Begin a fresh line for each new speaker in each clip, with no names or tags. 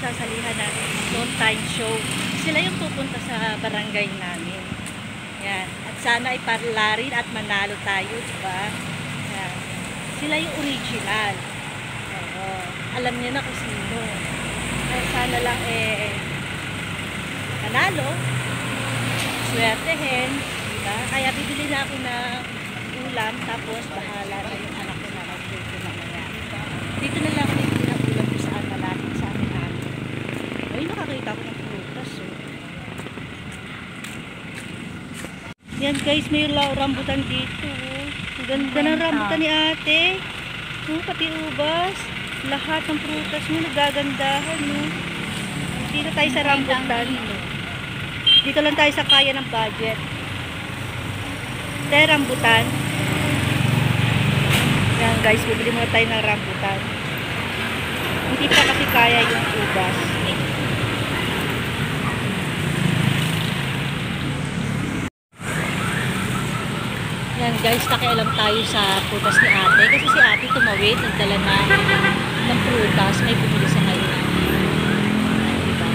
sasalihan na noon time show. Sila yung pupunta sa barangay namin. Yan. At sana ay parlarin at manalo tayo, diba? Yan. Sila yung original. Oo. Alam niyo na kung sino. Kaya sana lang manalo. Swertehin. Diba? Kaya bibili na ako ng ulam, tapos bahala na yung anak ko na mag-dito mamaya. Dito na lang ako bibili ng ulam kung saan malapit sa amin namin. Ay, nakakita ko ng prutas. Yan guys, may rambutan dito. Ang ganda ng rambutan ni ate. Pati ubas. Lahat ng prutas mo nagagandahan. Dito tayo sa rambutan. Dito lang tayo sa kaya ng budget. Tayo rambutan. Yan guys, bibili muna tayo ng rambutan. Hindi pa kasi kaya yung ubas. Yan guys, nakialam tayo sa prutas ni ate. Kasi si ate tumawid, nagdala na ng prutas. May bumili sa kanya. Diba?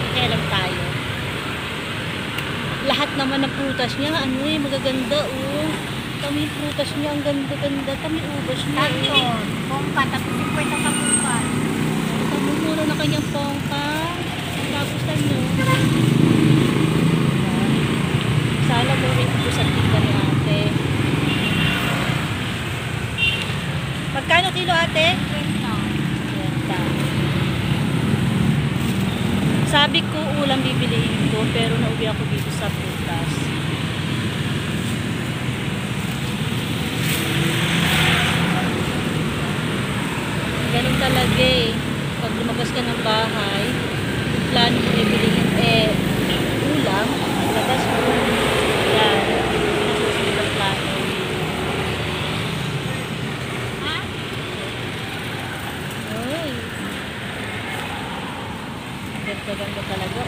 Nakialam tayo. Lahat naman ng prutas niya, magaganda Kami prutas niya, ang ganda-ganda. Kami ubas niya.
Pongka, tapos 50 sa pongka.
Mura na kanyang pongka. Tapos ano? Sana mo rin ito sa tinda ni ate. Magkano kilo ate? 20. Sabi ko ulam bibiliin ko, pero nauwi ako dito sa prutas. Ganun talaga pag lumabas ka ng bahay, plano mo bibiliin ulam, labas mo. Yan. Nasusunod ang plano. Ha? Uy. Ganda-ganda talaga,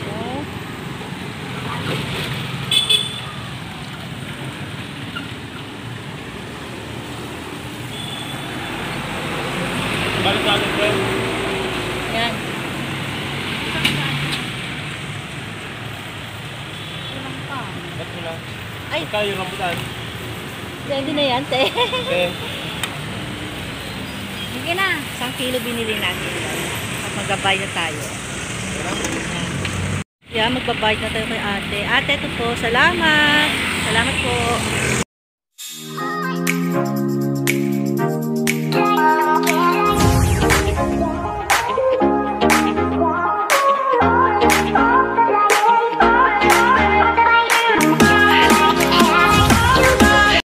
Balik-balik ko.
Yan.
Ba't mo lang?
Ay.
Magkano yung rambutan?
Yan din na yan, te.
Okay.
Sige na.
1 kilo binili natin. At magbabayad na tayo. Yan, magbabayad na tayo kay ate. Ate, ito po. Salamat. Salamat po.